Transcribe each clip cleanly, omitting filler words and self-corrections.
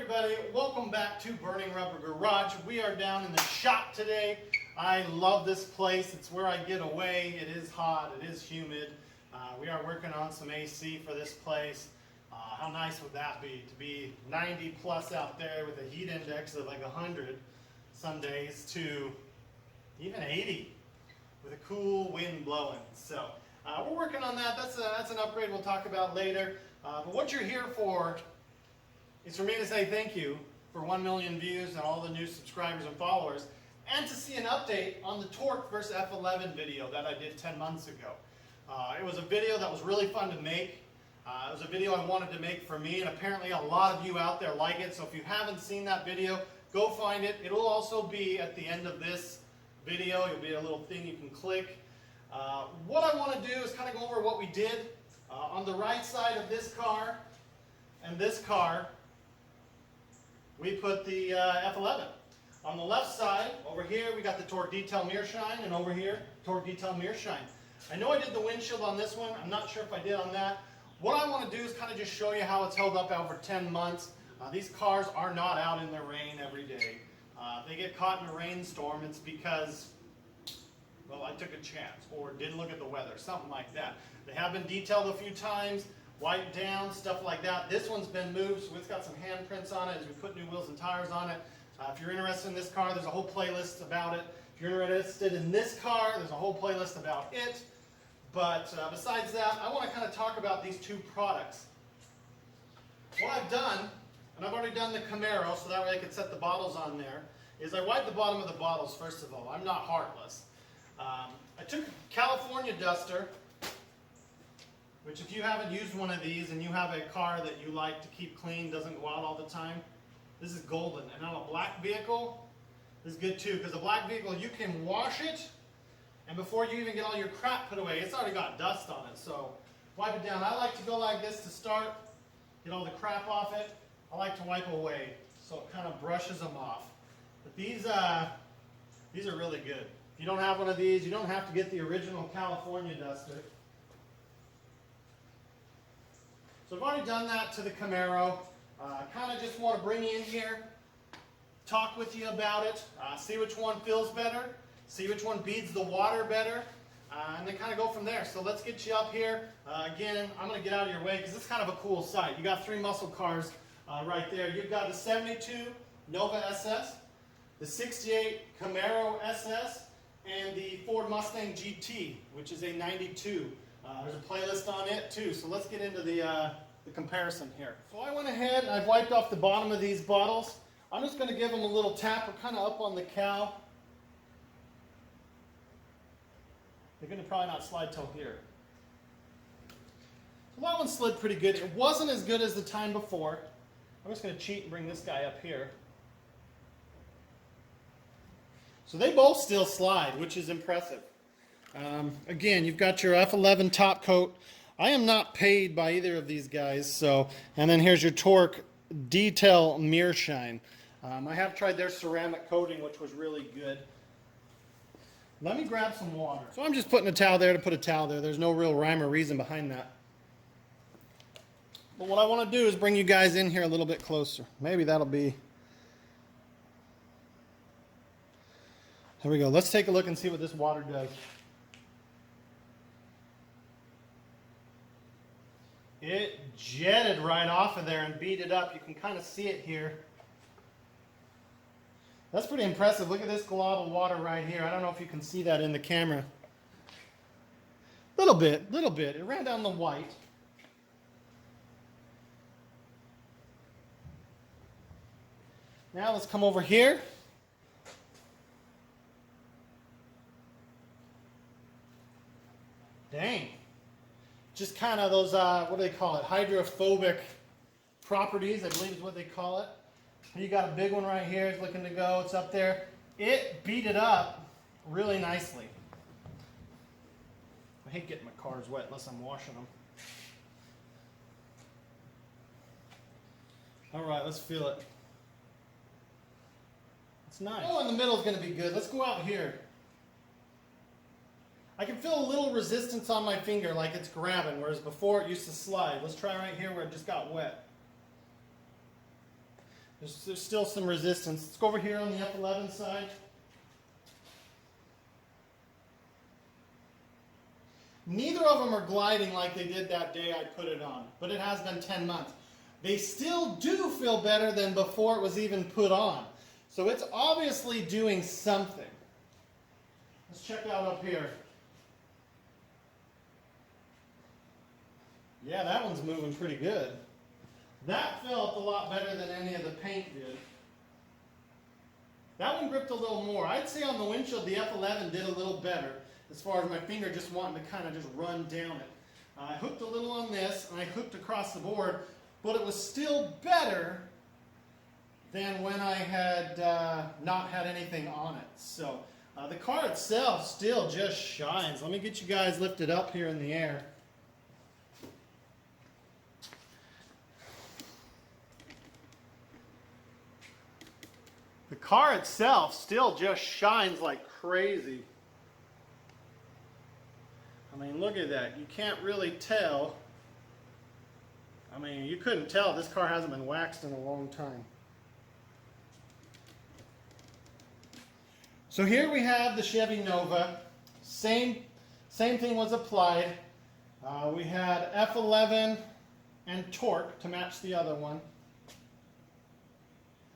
everybody, welcome back to Burning Rubber Garage. We are down in the shop today. I love this place. It's where I get away. It is hot, it is humid. We are working on some AC for this place. How nice would that be to be 90 plus out there with a heat index of like 100 some days to even 80 with a cool wind blowing. So we're working on that. That's an upgrade we'll talk about later. But what you're here for is for me to say thank you for 1 million views and all the new subscribers and followers, and to see an update on the Torque vs. F11 video that I did 10 months ago. It was a video that was really fun to make. It was a video I wanted to make for me, and apparently a lot of you out there like it. So if you haven't seen that video, go find it. It'll also be at the end of this video. It'll be a little thing you can click. What I want to do is kind of go over what we did on the right side of this car and this car. We put the F11. On the left side, over here, we got the Torque Detail Mirror Shine, and over here, Torque Detail Mirror Shine. I know I did the windshield on this one. I'm not sure if I did on that. What I want to do is kind of just show you how it's held up over 10 months. These cars are not out in the rain every day. If they get caught in a rainstorm, it's because, well, I took a chance or didn't look at the weather, something like that. They have been detailed a few times, wiped down, stuff like that. This one's been moved, so it's got some handprints on it as we put new wheels and tires on it. If you're interested in this car, there's a whole playlist about it. If you're interested in this car, there's a whole playlist about it. But besides that, I want to kind of talk about these two products. What I've done, and I've already done the Camaro, so that way I can set the bottles on there, is I wipe the bottom of the bottles first of all. I'm not heartless. I took a California duster, which if you haven't used one of these and you have a car that you like to keep clean, doesn't go out all the time, this is golden. And on a black vehicle, this is good too, because a black vehicle, you can wash it, and before you even get all your crap put away, it's already got dust on it. So wipe it down. I like to go like this to start, get all the crap off it. I like to wipe away, so it kind of brushes them off. But these are really good. If you don't have one of these, you don't have to get the original California duster. So I've already done that to the Camaro. Kind of just want to bring you in here, talk with you about it, see which one feels better, see which one beads the water better, and then kind of go from there. So let's get you up here. Again, I'm going to get out of your way because it's kind of a cool sight. You got three muscle cars right there. You've got the 72 Nova SS, the 68 Camaro SS, and the Ford Mustang GT, which is a 92. There's a playlist on it too, so let's get into the comparison here. So I went ahead and I've wiped off the bottom of these bottles. I'm just going to give them a little tap. We're kind of up on the cow. They're going to probably not slide till here. So that one slid pretty good. It wasn't as good as the time before. I'm just going to cheat and bring this guy up here. So they both still slide, which is impressive. Again, you've got your F11 top coat. I am not paid by either of these guys. So, and then here's your Torque Detail Mirror Shine. I have tried their ceramic coating, which was really good. Let me grab some water. So I'm just putting a towel there to put a towel there. There's no real rhyme or reason behind that. But what I want to do is bring you guys in here a little bit closer. Maybe that'll be... Here we go. Let's take a look and see what this water does. It jetted right off of there and beat it up. You can kind of see it here. That's pretty impressive. Look at this glob of water right here. I don't know if you can see that in the camera. Little bit. It ran down the white. Now let's come over here. Dang. Just kind of those, what do they call it? Hydrophobic properties, I believe is what they call it. And you got a big one right here. It's looking to go. It's up there. It beat it up really nicely. I hate getting my cars wet unless I'm washing them. All right, let's feel it. It's nice. Oh, in the middle is going to be good. Let's go out here. I can feel a little resistance on my finger, like it's grabbing, whereas before it used to slide. Let's try right here where it just got wet. There's still some resistance. Let's go over here on the F11 side. Neither of them are gliding like they did that day I put it on, but it has been 10 months. They still do feel better than before it was even put on. So it's obviously doing something. Let's check out up here. Yeah, that one's moving pretty good. That felt a lot better than any of the paint did. That one gripped a little more. I'd say on the windshield the F11 did a little better as far as my finger just wanting to kind of just run down it. I hooked a little on this and I hooked across the board, but it was still better than when I had not had anything on it. So the car itself still just shines. Let me get you guys lifted up here in the air. The car itself still just shines like crazy. I mean, look at that. You can't really tell. I mean, you couldn't tell this car hasn't been waxed in a long time. So here we have the Chevy Nova. Same thing was applied. We had F11 and torque to match the other one.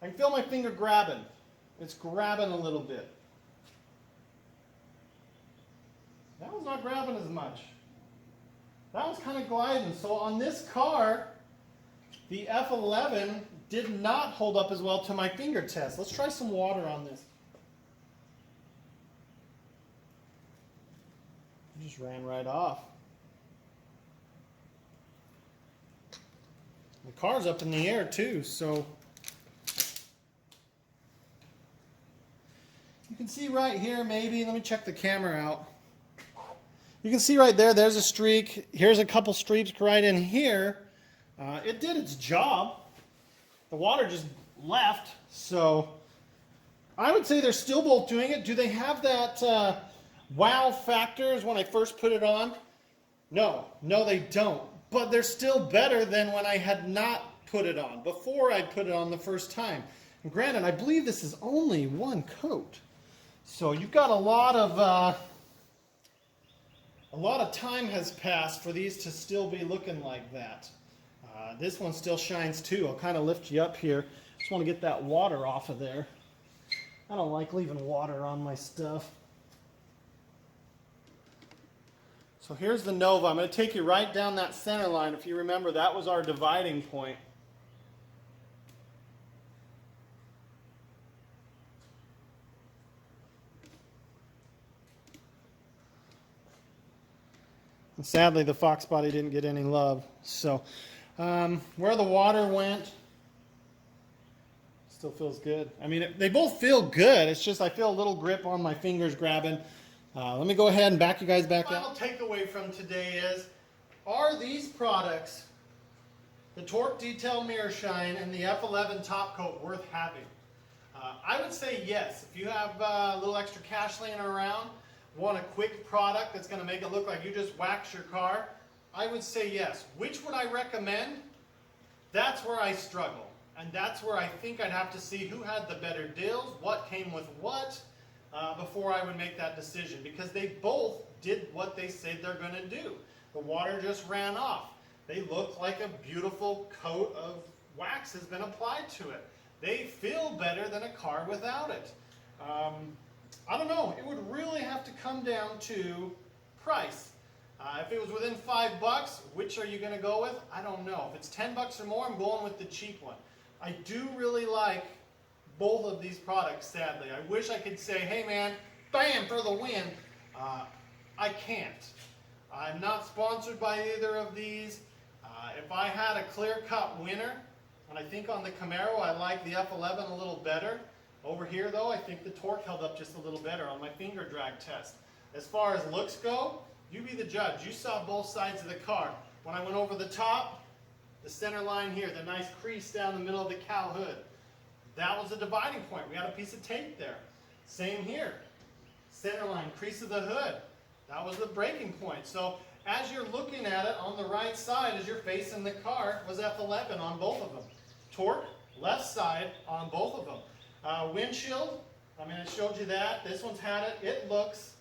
I can feel my finger grabbing. It's grabbing a little bit. That one's not grabbing as much. That one's kind of gliding. So on this car, the F11 did not hold up as well to my finger test. Let's try some water on this. It just ran right off. The car's up in the air too, so you can see right here maybe, let me check the camera out. You can see right there, there's a streak. Here's a couple streaks right in here. It did its job. The water just left, so I would say they're still both doing it. Do they have that wow factor as when I first put it on? No, they don't. But they're still better than when I had not put it on, before I put it on the first time. And granted, I believe this is only one coat. So you've got a lot of time has passed for these to still be looking like that. This one still shines too. I'll kind of lift you up here. Just want to get that water off of there. I don't like leaving water on my stuff. So here's the Nova. I'm going to take you right down that center line. If you remember, that was our dividing point. And sadly, the Fox body didn't get any love. So where the water went, still feels good. I mean, they both feel good. It's just I feel a little grip on my fingers grabbing. Let me go ahead and back you guys back up. The final takeaway from today is, are these products, the Torque Detail Mirror Shine and the F11 Top Coat, worth having? I would say yes. If you have a little extra cash laying around, want a quick product that's going to make it look like you just waxed your car, I would say yes. Which would I recommend? That's where I struggle. And that's where I think I'd have to see who had the better deals, what came with what, before I would make that decision. Because they both did what they said they're going to do. The water just ran off. They look like a beautiful coat of wax has been applied to it. They feel better than a car without it. I don't know. It would really have to come down to price. If it was within $5, which are you going to go with? I don't know. If it's $10 or more, I'm going with the cheap one. I do really like both of these products, sadly. I wish I could say, hey man, bam, for the win. I can't. I'm not sponsored by either of these. If I had a clear-cut winner, and I think on the Camaro I like the F11 a little better. Over here though, I think the torque held up just a little better on my finger drag test. As far as looks go, you be the judge. You saw both sides of the car. When I went over the top, the center line here, the nice crease down the middle of the cow hood, that was a dividing point. We had a piece of tape there. Same here. Center line, crease of the hood, that was the breaking point. So as you're looking at it on the right side, as you're facing the car, was F11 on both of them. Torque, left side on both of them. Windshield, I mean, I showed you that. This one's had it. It looks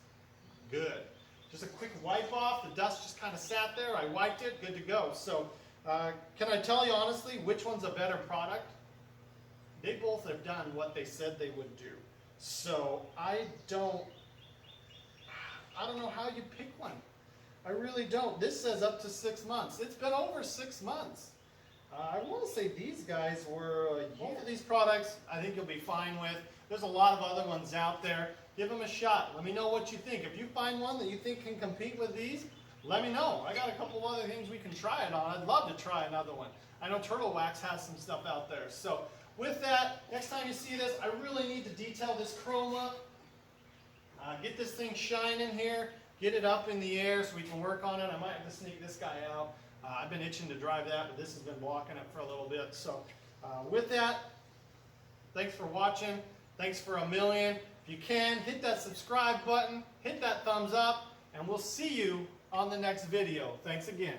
good. Just a quick wipe off. The dust just kind of sat there. I wiped it. Good to go. So can I tell you honestly which one's a better product? They both have done what they said they would do. So I don't know how you pick one. I really don't. This says up to 6 months. It's been over 6 months. I want to say these guys were, both of these products I think you'll be fine with. There's a lot of other ones out there. Give them a shot. Let me know what you think. If you find one that you think can compete with these, let me know. I got a couple other things we can try it on. I'd love to try another one. I know Turtle Wax has some stuff out there. So with that, next time you see this, I really need to detail this chrome up. Get this thing shining here. Get it up in the air so we can work on it. I might have to sneak this guy out. I've been itching to drive that, but this has been blocking it for a little bit. So with that, thanks for watching. Thanks for a million. If you can, hit that subscribe button, hit that thumbs up, and we'll see you on the next video. Thanks again.